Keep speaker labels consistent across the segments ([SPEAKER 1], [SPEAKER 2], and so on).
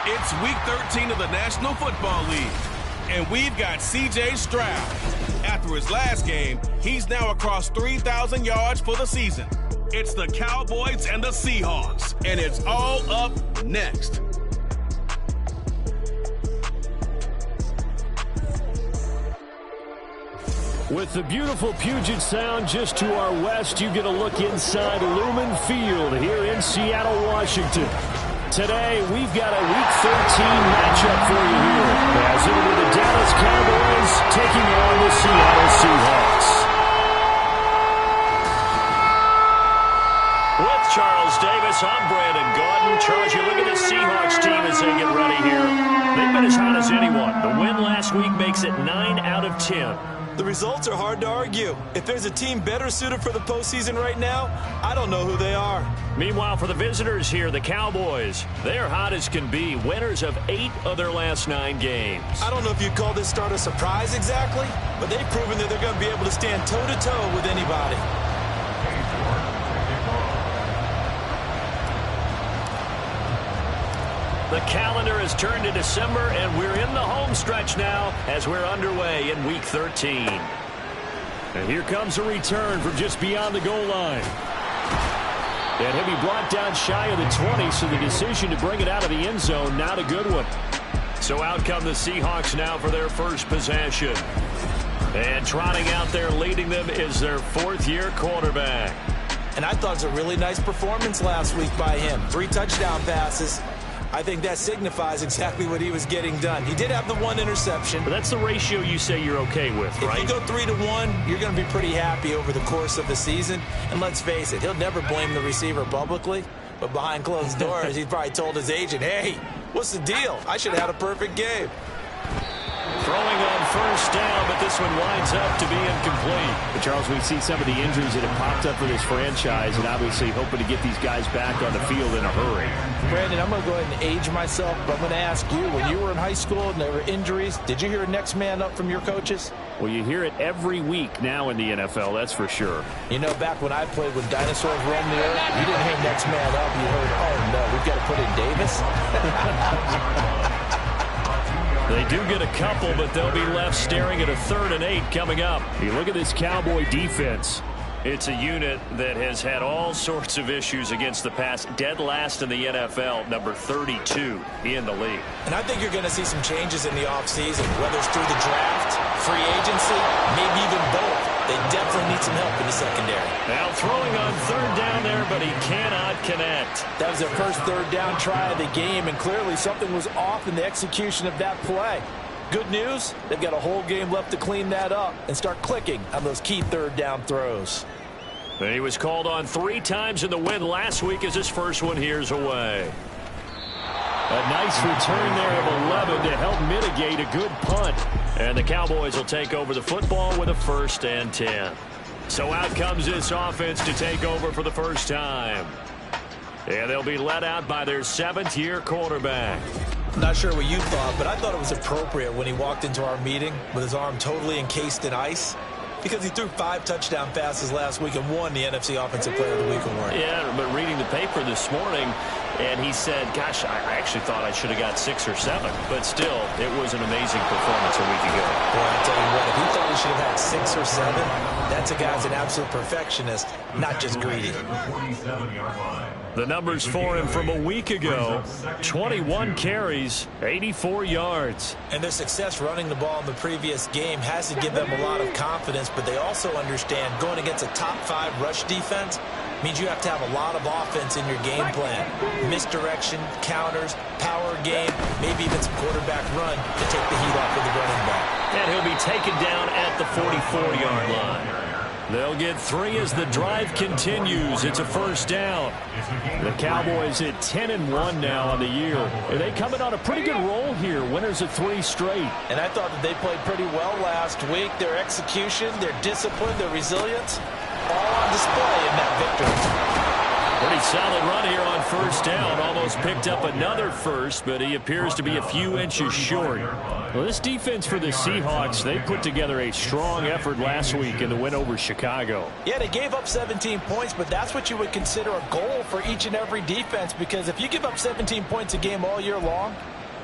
[SPEAKER 1] It's Week 13 of the National Football League, and we've got C.J. Stroud. After his last game, he's now across 3,000 yards for the season. It's the Cowboys and the Seahawks, and it's all up next.
[SPEAKER 2] With the beautiful Puget Sound just to our west, you get a look inside Lumen Field here in Seattle, Washington. Today, we've got a Week 13 matchup for you here, as it'll be the Dallas Cowboys taking on the Seattle Seahawks. With Charles Davis, I'm Brandon Gordon. Charles, you look at the Seahawks team as they get ready here. They've been as hot as anyone. The win last week makes it 9 out of 10.
[SPEAKER 3] The results are hard to argue. If there's a team better suited for the postseason right now, I don't know who they are.
[SPEAKER 2] Meanwhile, for the visitors here, the Cowboys, they're hot as can be, winners of 8 of their last 9 games.
[SPEAKER 3] I don't know if you'd call this start a surprise exactly, but they've proven that they're going to be able to stand toe-to-toe with anybody.
[SPEAKER 2] The calendar has turned to December, and we're in the home stretch now as we're underway in Week 13. And here comes a return from just beyond the goal line. And he'll be brought down shy of the 20, so the decision to bring it out of the end zone, not a good one. So out come the Seahawks now for their first possession. And trotting out there leading them is their 4th-year quarterback.
[SPEAKER 3] And I thought it was a really nice performance last week by him. 3 touchdown passes. I think that signifies exactly what he was getting done. He did have the 1 interception.
[SPEAKER 2] But that's the ratio you say you're okay with, right?
[SPEAKER 3] If you go 3-to-1, you're going to be pretty happy over the course of the season. And let's face it, he'll never blame the receiver publicly. But behind closed doors, he probably told his agent, hey, what's the deal? I should have had a perfect game.
[SPEAKER 2] Throwing on first down, but this one winds up to be incomplete.
[SPEAKER 4] But Charles, we see some of the injuries that have popped up for this franchise, and obviously hoping to get these guys back on the field in a hurry.
[SPEAKER 3] Brandon, I'm going to go ahead and age myself, but I'm going to ask you, when you were in high school and there were injuries, did you hear next man up from your coaches?
[SPEAKER 4] Well, you hear it every week now in the NFL, that's for sure.
[SPEAKER 3] You know, back when I played when dinosaurs roamed the earth, you didn't hear next man up. You heard, oh, no, we've got to put in Davis.
[SPEAKER 2] They do get a couple, but they'll be left staring at a 3rd and 8 coming up.
[SPEAKER 4] You look at this Cowboy defense.
[SPEAKER 2] It's a unit that has had all sorts of issues against the pass. Dead last in the NFL, number 32 in the league.
[SPEAKER 3] And I think you're going to see some changes in the offseason, whether it's through the draft, free agency, maybe even both. They definitely need some help in the secondary.
[SPEAKER 2] Now throwing on 3rd down there, but he cannot connect.
[SPEAKER 3] That was their first 3rd down try of the game, and clearly something was off in the execution of that play. Good news, they've got a whole game left to clean that up and start clicking on those key 3rd down throws.
[SPEAKER 2] He was called on 3 times in the win last week as his first one here's away. A nice return there of 11 to help mitigate a good punt. And the Cowboys will take over the football with a 1st and 10. So out comes this offense to take over for the first time. And they'll be led out by their 7th-year quarterback.
[SPEAKER 3] Not sure what you thought, but I thought it was appropriate when he walked into our meeting with his arm totally encased in ice, because he threw 5 touchdown passes last week and won the NFC Offensive Player of the Week award.
[SPEAKER 2] Yeah, but reading the paper this morning, and he said, gosh, I actually thought I should have got 6 or 7. But still, it was an amazing performance a week ago.
[SPEAKER 3] Boy, I tell you what, if he thought he should have had 6 or 7, that's a guy who's an absolute perfectionist, not just greedy.
[SPEAKER 2] The numbers for him from a week ago, 21 carries, 84 yards.
[SPEAKER 3] And their success running the ball in the previous game has to give them a lot of confidence, but they also understand going against a top 5 rush defense means you have to have a lot of offense in your game plan. Misdirection, counters, power game, maybe even some quarterback run to take the heat off of the running back.
[SPEAKER 2] And he'll be taken down at the 44-yard line. They'll get 3 as the drive continues. It's a 1st down.
[SPEAKER 4] The Cowboys at 10-1 now on the year. And they coming on a pretty good roll here. Winners of 3 straight.
[SPEAKER 3] And I thought that they played pretty well last week. Their execution, their discipline, their resilience, all on display in that victory.
[SPEAKER 2] Pretty solid run here on first down, almost picked up another first, but he appears to be a few inches short.
[SPEAKER 4] Well, this defense for the Seahawks, they put together a strong effort last week in the win over Chicago.
[SPEAKER 3] Yeah, they gave up 17 points, but that's what you would consider a goal for each and every defense, because if you give up 17 points a game all year long,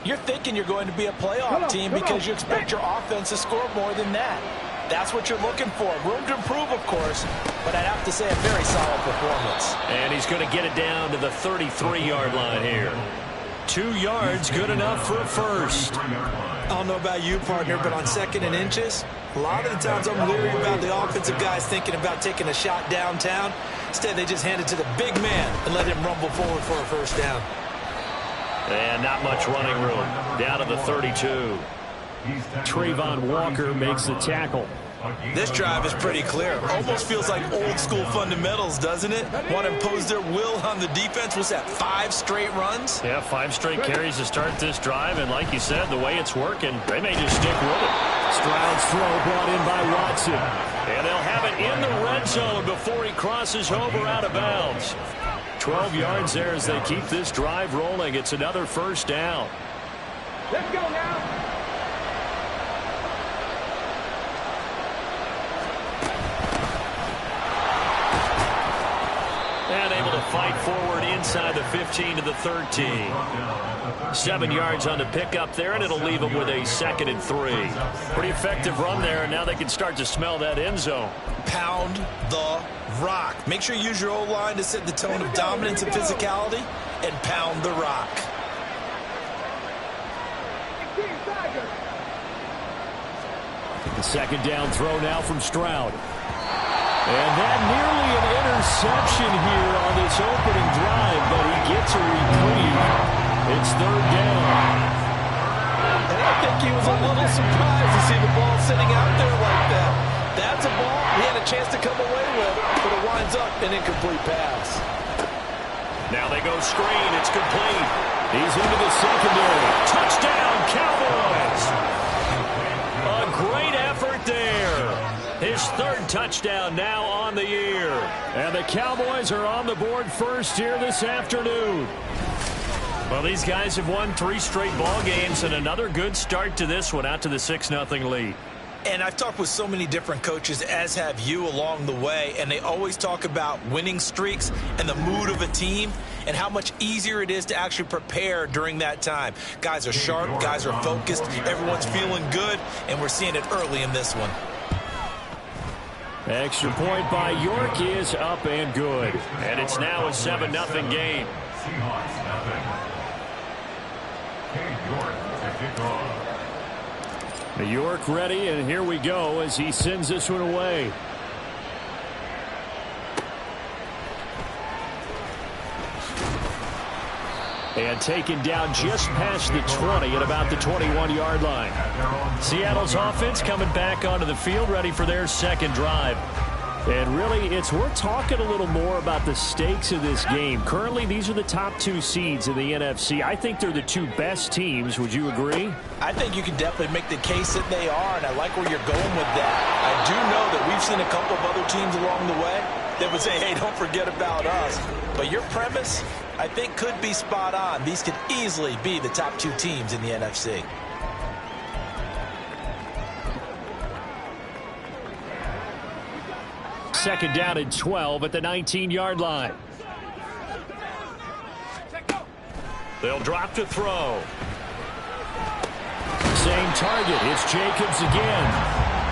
[SPEAKER 3] you're thinking you're going to be a playoff team because you expect your offense to score more than that. That's what you're looking for. Room to improve, of course, but I'd have to say a very solid performance.
[SPEAKER 2] And he's going to get it down to the 33-yard line here. 2 yards, good enough for a first.
[SPEAKER 3] I don't know about you, partner, but on 2nd and inches, a lot of the times I'm leery about the offensive guys thinking about taking a shot downtown. Instead, they just hand it to the big man and let him rumble forward for a first down.
[SPEAKER 2] And not much running room. Down to the 32.
[SPEAKER 4] Trayvon Walker makes the tackle.
[SPEAKER 3] This drive is pretty clear. Almost feels like old school fundamentals, doesn't it? Want to impose their will on the defense. Was that 5 straight runs?
[SPEAKER 2] Yeah, 5 straight carries to start this drive. And like you said, the way it's working, they may just stick with it.
[SPEAKER 4] Stroud's throw brought in by Watson.
[SPEAKER 2] And they'll have it in the red zone before he crosses over out of bounds. 12 yards there as they keep this drive rolling. It's another first down.
[SPEAKER 5] Let's go now.
[SPEAKER 2] And able to fight forward inside the 15 to the 13. 7 yards on the pickup there, and it'll leave them with a 2nd and 3. Pretty effective run there, and now they can start to smell that end zone.
[SPEAKER 3] Pound the rock. Make sure you use your O-line to set the tone of dominance and physicality, and pound the rock.
[SPEAKER 4] The 2nd down throw now from Stroud. And that nearly an interception here on this opening drive, but he gets a reprieve. It's 3rd down.
[SPEAKER 3] And I think he was a little surprised to see the ball sitting out there like that. That's a ball he had a chance to come away with, but it winds up an incomplete pass.
[SPEAKER 2] Now they go screen. It's complete.
[SPEAKER 4] He's into the secondary.
[SPEAKER 2] Touchdown, Cowboys. A great effort there. His 3rd touchdown now on the year.
[SPEAKER 4] And the Cowboys are on the board first here this afternoon.
[SPEAKER 2] Well, these guys have won 3 straight ball games, and another good start to this one, out to the 6-0 lead.
[SPEAKER 3] And I've talked with so many different coaches, as have you, along the way, and they always talk about winning streaks and the mood of a team and how much easier it is to actually prepare during that time. Guys are sharp, guys are focused, everyone's feeling good, and we're seeing it early in this one.
[SPEAKER 4] Extra point by York is up and good.
[SPEAKER 2] And it's now a 7-0 game.
[SPEAKER 4] York ready, and here we go as he sends this one away. And taken down just past the 20 at about the 21-yard line.
[SPEAKER 2] Seattle's offense coming back onto the field, ready for their 2nd drive.
[SPEAKER 4] And really, it's worth talking a little more about the stakes of this game. Currently, these are the top 2 seeds in the NFC. I think they're the 2 best teams. Would you agree?
[SPEAKER 3] I think you can definitely make the case that they are, and I like where you're going with that. I do know that we've seen a couple of other teams along the way that would say, hey, don't forget about us. But your premise, I think, could be spot on. These could easily be the top 2 teams in the NFC.
[SPEAKER 4] Second down and 12 at the 19-yard line.
[SPEAKER 2] They'll drop to throw.
[SPEAKER 4] Same target. It's Jacobs again.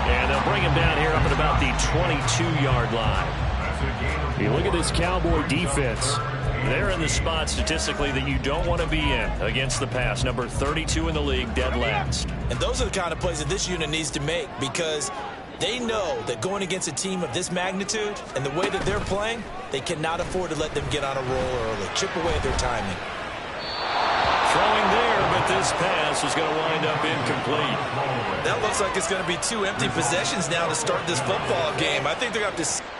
[SPEAKER 2] And they'll bring him down here up at about the 22-yard line.
[SPEAKER 4] You look at this Cowboy defense.
[SPEAKER 2] They're in the spot statistically that you don't want to be in against the pass. Number 32 in the league, dead last.
[SPEAKER 3] And those are the kind of plays that this unit needs to make, because they know that going against a team of this magnitude and the way that they're playing, they cannot afford to let them get on a roll early. Chip away at their timing.
[SPEAKER 2] Throwing there, but this pass is going to wind up incomplete.
[SPEAKER 3] That looks like it's going to be 2 empty possessions now to start this football game. I think they're going to have to...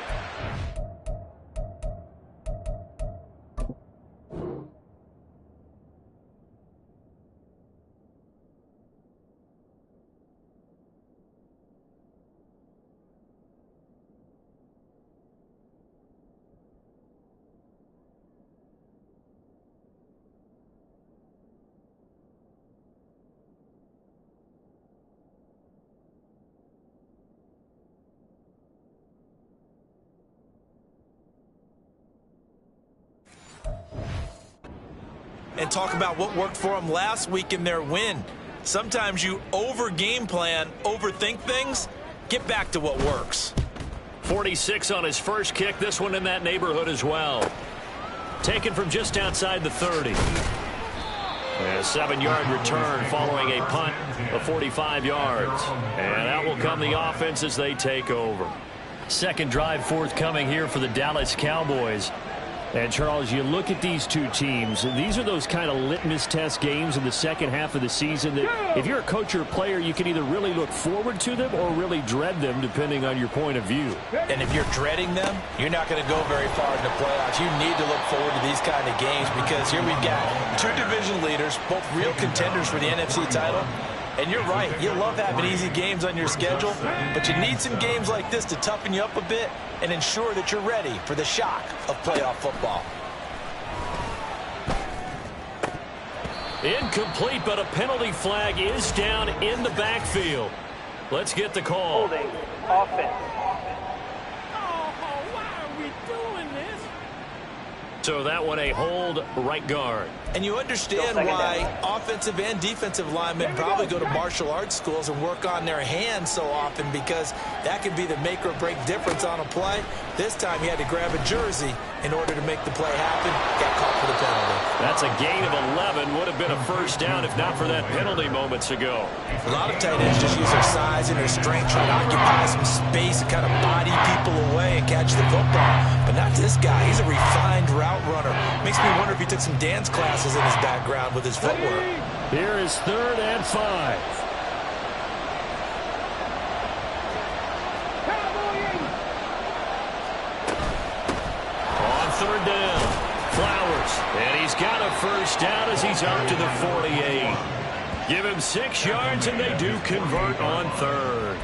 [SPEAKER 3] and talk about what worked for them last week in their win. Sometimes you over-game plan, overthink things. Get back to what works.
[SPEAKER 2] 46 on his first kick. This one in that neighborhood as well. Taken from just outside the 30. A 7-yard return following a punt of 45 yards. And out will come the offense as they take over. Second drive forthcoming here for the Dallas Cowboys. And, Charles, you look at these two teams, these are those kind of litmus test games in the second half of the season that if you're a coach or a player, you can either really look forward to them or really dread them, depending on your point of view.
[SPEAKER 3] And if you're dreading them, you're not going to go very far in the playoffs. You need to look forward to these kind of games because here we've got two division leaders, both real contenders for the NFC title. And you're right, you love having easy games on your schedule, but you need some games like this to toughen you up a bit and ensure that you're ready for the shock of playoff football.
[SPEAKER 2] Incomplete, but a penalty flag is down in the backfield. Let's get the call.
[SPEAKER 5] Holding offense.
[SPEAKER 2] So that one a hold right guard.
[SPEAKER 3] And you understand why offensive and defensive linemen probably go to martial arts schools and work on their hands so often because that can be the make or break difference on a play. This time he had to grab a jersey in order to make the play happen. Got caught for the penalty.
[SPEAKER 2] That's a gain of 11. Would have been a first down if not for that penalty moments ago.
[SPEAKER 3] A lot of tight ends just use their size and their strength, trying to occupy some space and kind of body people away and catch the football. But not this guy. He's a refined route runner. Makes me wonder if he took some dance classes in his background with his footwork.
[SPEAKER 2] Here is 3rd and 5. On 3rd down, Flowers. And he's got a first down as he's up to the 48. Give him 6 yards, and they do convert on 3rd.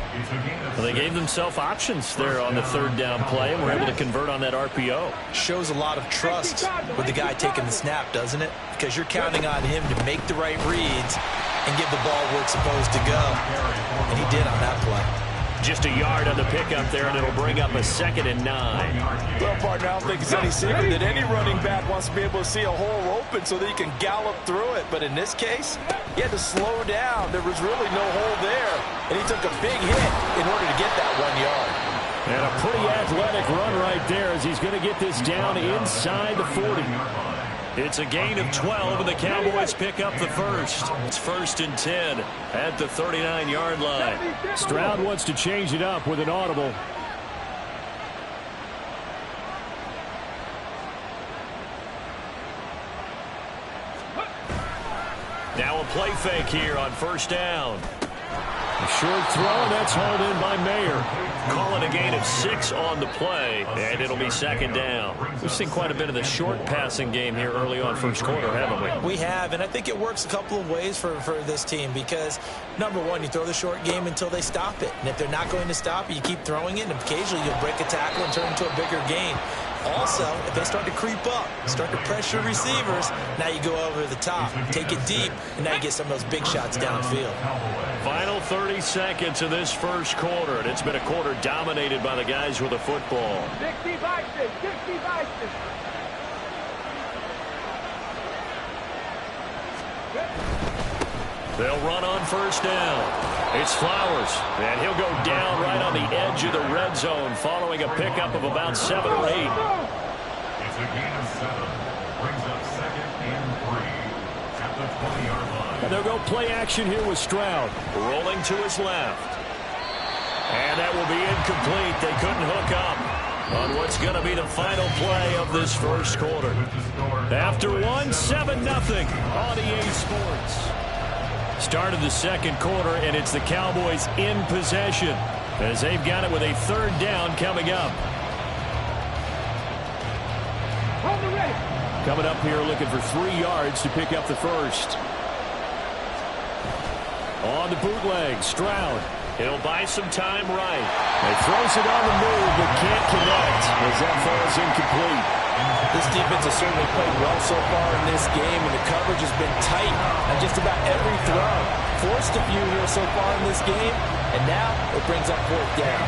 [SPEAKER 2] Well, they gave themselves options there on the 3rd down play, and were able to convert on that RPO.
[SPEAKER 3] Shows a lot of trust with the guy taking the snap, doesn't it? Because you're counting on him to make the right reads and give the ball where it's supposed to go. And he did on that play.
[SPEAKER 2] Just a yard on the pickup there, and it'll bring up a 2nd and 9.
[SPEAKER 6] Well, partner, I don't think it's any secret that any running back wants to be able to see a hole open so that he can gallop through it. But in this case, he had to slow down. There was really no hole there, and he took a big hit in order to get that 1 yard.
[SPEAKER 2] And a pretty athletic run right there as he's going to get this down inside the 40. It's a gain of 12, and the Cowboys pick up the first. It's 1st and 10 at the 39-yard line. Stroud wants to change it up with an audible. Now a play fake here on 1st down. A short throw, and that's hauled in by Mayer. Call it a gain of 6 on the play, and it'll be 2nd down. We've seen quite a bit of the short passing game here early on first quarter, haven't we?
[SPEAKER 3] We have, and I think it works a couple of ways for this team because, number one, you throw the short game until they stop it. And if they're not going to stop it, you keep throwing it, and occasionally you'll break a tackle and turn into a bigger gain. Also, if they start to creep up, start to pressure receivers, now you go over the top, take it deep, and now you get some of those big shots downfield.
[SPEAKER 2] Final 30 seconds of this first quarter, and it's been a quarter dominated by the guys with the football.
[SPEAKER 5] 60 Vikings, 60 Vikings.
[SPEAKER 2] They'll run on 1st down. It's Flowers, and he'll go down right on the edge of the red zone following a pickup of about 7 or 8.
[SPEAKER 7] It's a gain of 7. Brings up 2nd and 3 at the 20-yard line.
[SPEAKER 2] And they'll go play action here with Stroud. Rolling to his left. And that will be incomplete. They couldn't hook up on what's going to be the final play of this first quarter. After 7-0 on EA Sports. Start of the second quarter, and it's the Cowboys in possession as they've got it with a 3rd down coming up. Coming up here looking for 3 yards to pick up the first. On the bootleg, Stroud. He'll buy some time right. He throws it on the move, but can't connect as that falls incomplete.
[SPEAKER 3] This defense has certainly played well so far in this game, and the coverage has been tight on just about every throw. Forced a few here so far in this game, and now it brings up 4th down.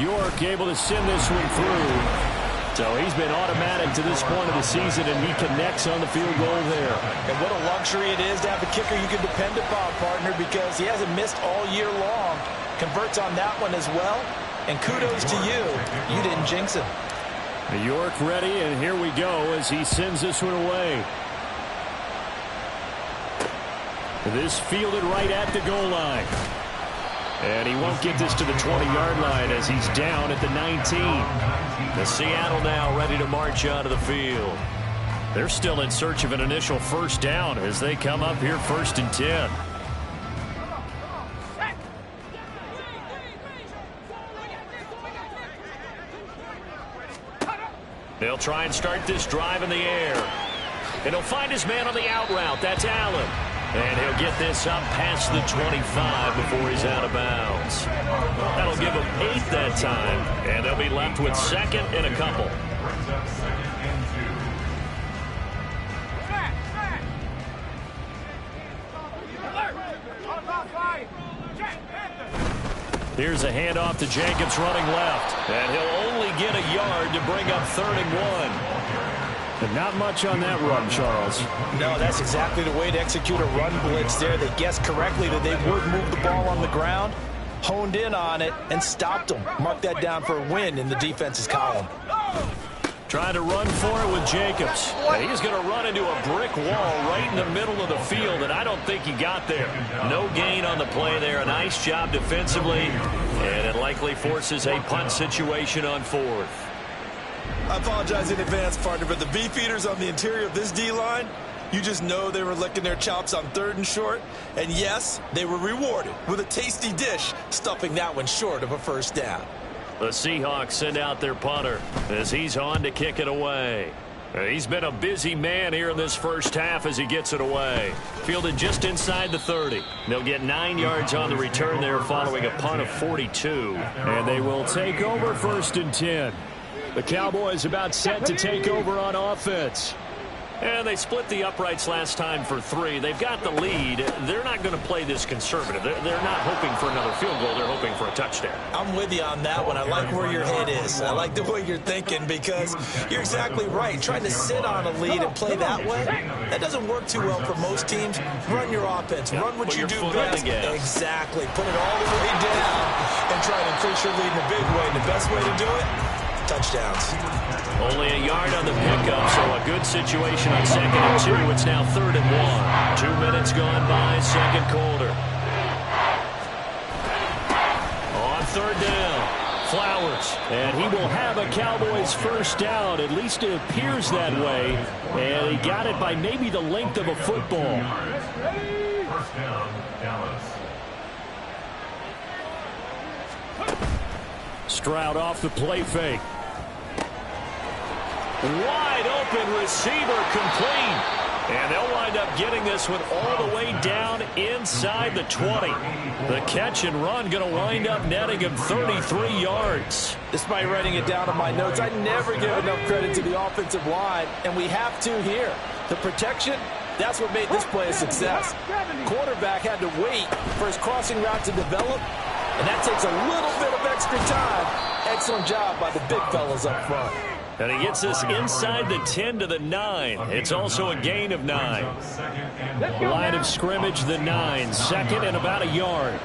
[SPEAKER 4] York able to send this one through. So he's been automatic to this point of the season, and he connects on the field goal there.
[SPEAKER 3] And what a luxury it is to have a kicker you can depend upon, partner, because he hasn't missed all year long. Converts on that one as well. And kudos to you. You didn't jinx him.
[SPEAKER 4] York ready, and here we go as he sends this one away. This fielded right at the goal line. And he won't get this to the 20-yard line as he's down at the 19.
[SPEAKER 2] The Seattle now ready to march onto the field. They're still in search of an initial first down as they come up here 1st and 10. They'll try and start this drive in the air. And he'll find his man on the out route. That's Allen. And he'll get this up past the 25 before he's out of bounds. That'll give him 8 that time. And they'll be left with 2nd and a couple. Here's a handoff to Jacobs running left. And he'll only get a yard to bring up 3rd and 1.
[SPEAKER 4] But not much on that run, Charles.
[SPEAKER 3] No, that's exactly the way to execute a run blitz there. They guessed correctly that they would move the ball on the ground, honed in on it, and stopped them. Mark that down for a win in the defense's column.
[SPEAKER 2] Trying to run for it with Jacobs. And he's going to run into a brick wall right in the middle of the field, and I don't think he got there. No gain on the play there. A nice job defensively, and it likely forces a punt situation on 4th.
[SPEAKER 3] I apologize in advance, partner, but the beefeaters on the interior of this D-line, you just know they were licking their chops on 3rd and short. And yes, they were rewarded with a tasty dish, stuffing that one short of a first down.
[SPEAKER 2] The Seahawks send out their punter as he's on to kick it away. He's been a busy man here in this first half as he gets it away. Fielded just inside the 30. They'll get 9 yards on the return there following a punt of 42.
[SPEAKER 4] And they will take over 1st and 10. The Cowboys about set to take over on offense.
[SPEAKER 2] And they split the uprights last time for 3. They've got the lead. They're not going to play this conservative. They're not hoping for another field goal. They're hoping for a touchdown.
[SPEAKER 3] I'm with you on that one. I like where your head is. I like the way you're thinking because you're exactly right. Trying to sit on a lead and play that way, that doesn't work too well for most teams. Run your offense. Run what you do best. Exactly. Put it all the way down and try to increase your lead in a big way. The best way to do it, touchdowns.
[SPEAKER 2] Only a yard on the pickup, so a good situation on 2nd and 2. It's now 3rd and 1. 2 minutes gone by, 2nd quarter. On 3rd down, Flowers.
[SPEAKER 4] And he will have a Cowboys first down. At least it appears that way. And he got it by maybe the length of a football.
[SPEAKER 7] First down, Dallas.
[SPEAKER 4] Stroud off the play fake.
[SPEAKER 2] Wide open receiver complete. And they'll wind up getting this one all the way down inside the 20. The catch and run going to wind up netting him 33 yards.
[SPEAKER 3] Despite writing it down on my notes, I never give enough credit to the offensive line, and we have to here. The protection, that's what made this play a success. Quarterback had to wait for his crossing route to develop, and that takes a little bit of extra time. Excellent job by the big fellas up front.
[SPEAKER 2] And he gets this inside the 10 to the 9. It's also a gain of 9.
[SPEAKER 4] Line of scrimmage, the 9. 2nd and about a yard.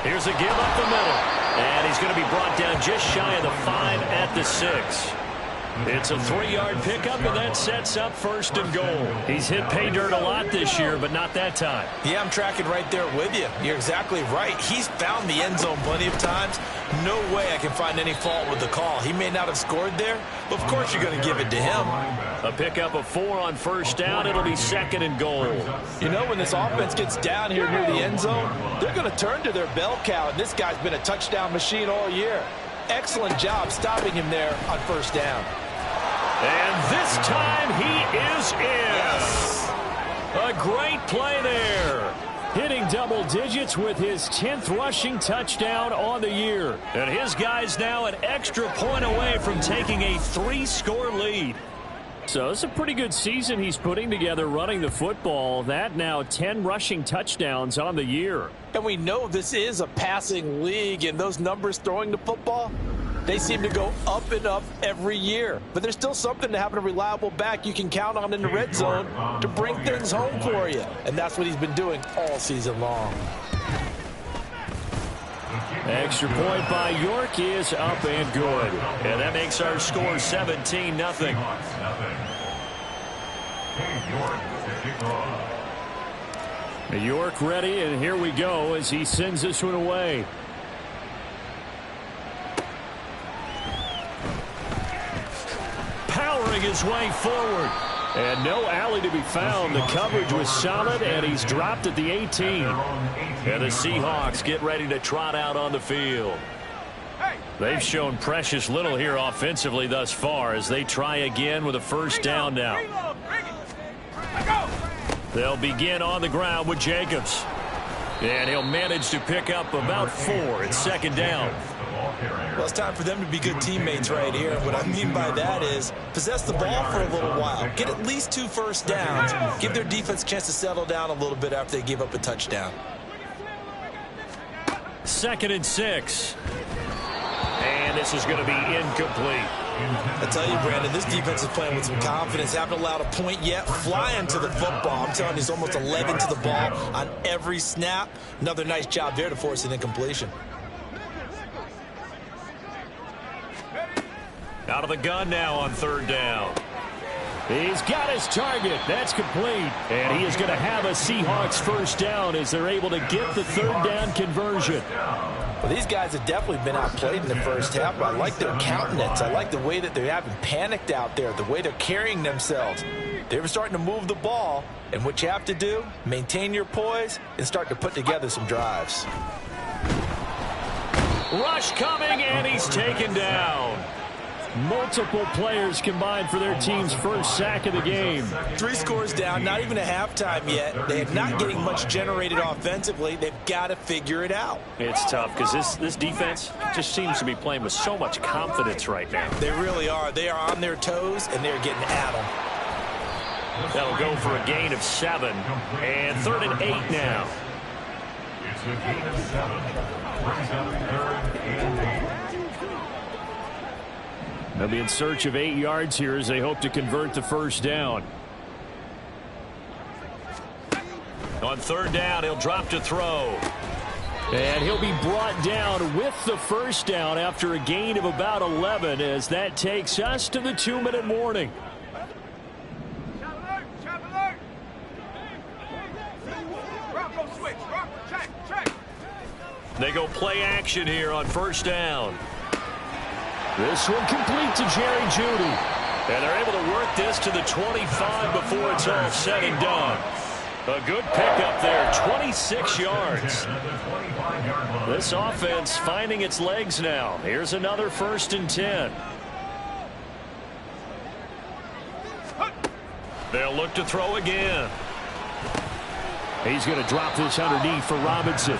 [SPEAKER 2] Here's a give up the middle. And he's going to be brought down just shy of the 5 at the 6. It's a 3-yard pickup, and that sets up 1st and goal. He's hit pay dirt a lot this year, but not that time.
[SPEAKER 3] Yeah, I'm tracking right there with you. You're exactly right. He's found the end zone plenty of times. No way I can find any fault with the call. He may not have scored there, but of course you're going to give it to him.
[SPEAKER 2] A pickup of 4 on 1st down. It'll be 2nd and goal.
[SPEAKER 3] You know, when this offense gets down here near the end zone, they're going to turn to their bell cow, and this guy's been a touchdown machine all year. Excellent job stopping him there on 1st down.
[SPEAKER 2] And this time he is in.
[SPEAKER 3] Yes.
[SPEAKER 2] A great play there.
[SPEAKER 4] Hitting double digits with his 10th rushing touchdown on the year.
[SPEAKER 2] And his guy's now an extra point away from taking a 3-score lead.
[SPEAKER 4] So it's a pretty good season he's putting together running the football. That now 10 rushing touchdowns on the year.
[SPEAKER 3] And we know this is a passing league, and those numbers throwing the football, they seem to go up and up every year. But there's still something to having a reliable back you can count on in the red zone to bring things home for you. And that's what he's been doing all season long.
[SPEAKER 4] Extra point by York is up and good.
[SPEAKER 2] And that makes our score 17-0.
[SPEAKER 4] York ready, and here we go as he sends this one away.
[SPEAKER 2] Powering his way forward.
[SPEAKER 4] And no alley to be found. The coverage was solid, and he's dropped at the 18.
[SPEAKER 2] And the Seahawks get ready to trot out on the field.
[SPEAKER 4] They've shown precious little here offensively thus far as they try again with a first down now. They'll begin on the ground with Jacobs. And he'll manage to pick up about 4. It's second down.
[SPEAKER 3] Well, it's time for them to be good teammates right here. And what I mean by that is possess the ball for a little while. Get at least 2 first downs. Give their defense a chance to settle down a little bit after they give up a touchdown.
[SPEAKER 4] 2nd and 6. And this is going to be incomplete.
[SPEAKER 3] I tell you, Brandon, this defense is playing with some confidence. Haven't allowed a point yet. Flying to the football. I'm telling you, it's almost 11 to the ball on every snap. Another nice job there to force an incompletion.
[SPEAKER 2] Out of the gun now on 3rd down.
[SPEAKER 4] He's got his target. That's complete. And he is going to have a Seahawks first down as they're able to get the 3rd down conversion.
[SPEAKER 3] Well, these guys have definitely been outplayed in the first half, but I like their countenance. I like the way that they haven't panicked out there, the way they're carrying themselves. They were starting to move the ball, and what you have to do, maintain your poise and start to put together some drives.
[SPEAKER 2] Rush coming, and he's taken down.
[SPEAKER 4] Multiple players combined for their team's first sack of the game.
[SPEAKER 3] 3 scores down, not even a halftime yet. They're not getting much generated offensively. They've got to figure it out.
[SPEAKER 2] It's tough because this defense just seems to be playing with so much confidence right now.
[SPEAKER 3] They really are. They are on their toes, and they're getting at them.
[SPEAKER 2] That'll go for a gain of 7. And 3rd and 8 now.
[SPEAKER 7] It's a gain of 7. Brings up 3rd and 8.
[SPEAKER 4] They'll be in search of 8 yards here as they hope to convert the first down.
[SPEAKER 2] On 3rd down, he'll drop to throw.
[SPEAKER 4] And he'll be brought down with the first down after a gain of about 11 as that takes us to the 2-minute warning.
[SPEAKER 2] They go play action here on 1st down.
[SPEAKER 4] This one complete to Jerry Jeudy.
[SPEAKER 2] And they're able to work this to the 25 before it's all said and done. A good pickup there, 26 yards.
[SPEAKER 4] This offense finding its legs now. Here's another 1st and 10.
[SPEAKER 2] They'll look to throw again.
[SPEAKER 4] He's going to drop this underneath for Robinson.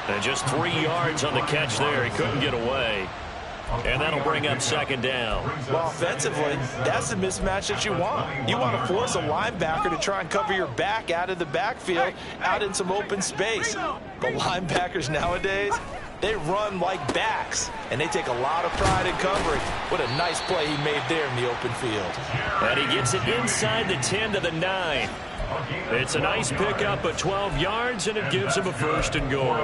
[SPEAKER 2] And just 3 yards on the catch there. He couldn't get away. And that'll bring up 2nd down.
[SPEAKER 3] Well, offensively, that's the mismatch that you want. You want to force a linebacker to try and cover your back out of the backfield, out in some open space. But linebackers nowadays, they run like backs, and they take a lot of pride in covering. What a nice play he made there in the open field.
[SPEAKER 2] And he gets it inside the 10 to the 9. It's a nice pickup of 12 yards, and it gives him a 1st and goal.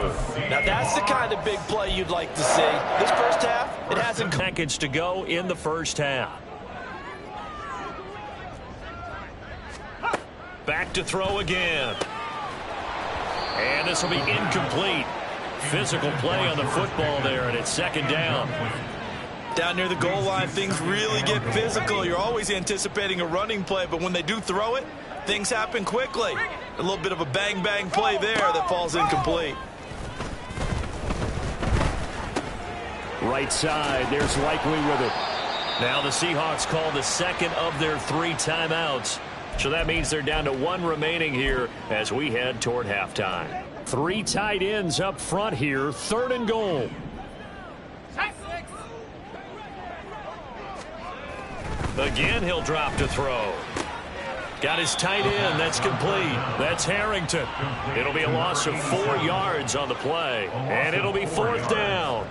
[SPEAKER 3] Now, that's the kind of big play you'd like to see. This first half, it hasn't...
[SPEAKER 2] Seconds to go in the first half. Back to throw again. And this will be incomplete. Physical play on the football there, and it's 2nd down.
[SPEAKER 3] Down near the goal line, things really get physical. You're always anticipating a running play, but when they do throw it, things happen quickly. A little bit of a bang-bang play there that falls incomplete.
[SPEAKER 4] Right side, there's Likely with it.
[SPEAKER 2] Now the Seahawks call the 2nd of their 3 timeouts. So that means they're down to 1 remaining here as we head toward halftime.
[SPEAKER 4] 3 tight ends up front here, 3rd and goal.
[SPEAKER 2] Again, he'll drop to throw. Got his tight end. That's complete. That's Harrington. It'll be a loss of 4 yards on the play. And it'll be 4th down.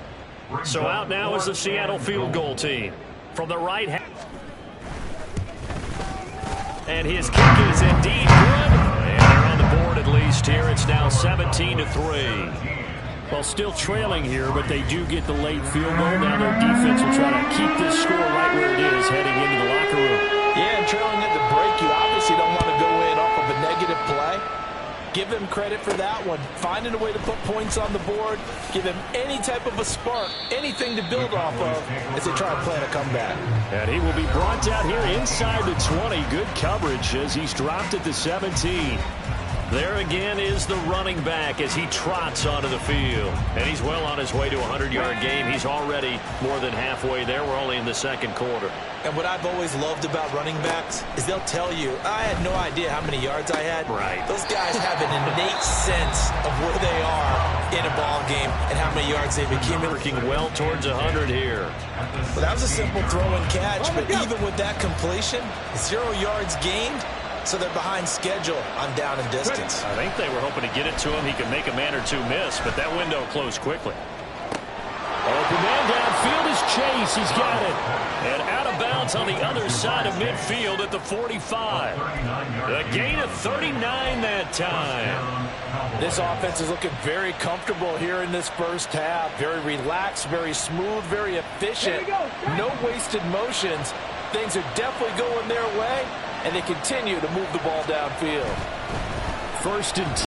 [SPEAKER 2] So out now is the Seattle field goal team. From the right half. And his kick is indeed good. And they're on the board at least here. It's now 17-3.
[SPEAKER 4] Well, still trailing here, but they do get the late field goal. Now their defense will try to keep this score right where it is heading into the locker room.
[SPEAKER 3] Yeah, and trailing at the break, you obviously don't want to go in off of a negative play. Give them credit for that one. Finding a way to put points on the board. Give them any type of a spark, anything to build off of as they try to plan a comeback.
[SPEAKER 4] And he will be brought down here inside the 20. Good coverage as he's dropped at the 17.
[SPEAKER 2] There again is the running back as he trots onto the field. And he's well on his way to a 100-yard game. He's already more than halfway there. We're only in the second quarter.
[SPEAKER 3] And what I've always loved about running backs is they'll tell you, I had no idea how many yards I had.
[SPEAKER 2] Right.
[SPEAKER 3] Those guys have an innate sense of where they are in a ball game and how many yards they've accumulated.
[SPEAKER 2] Working well towards 100 here.
[SPEAKER 3] Well, that was a simple throw and catch, but even with that completion, 0 yards gained. So they're behind schedule on down and distance.
[SPEAKER 2] I think they were hoping to get it to him. He could make a man or two miss, but that window closed quickly.
[SPEAKER 4] Open man downfield is Chase. He's got it.
[SPEAKER 2] And out of bounds on the other side of midfield at the 45. A gain of 39 that time.
[SPEAKER 6] This offense is looking very comfortable here in this first half. Very relaxed, very smooth, very efficient. No wasted motions. Things are definitely going their way. And they continue to move the ball downfield.
[SPEAKER 4] 1st and 10.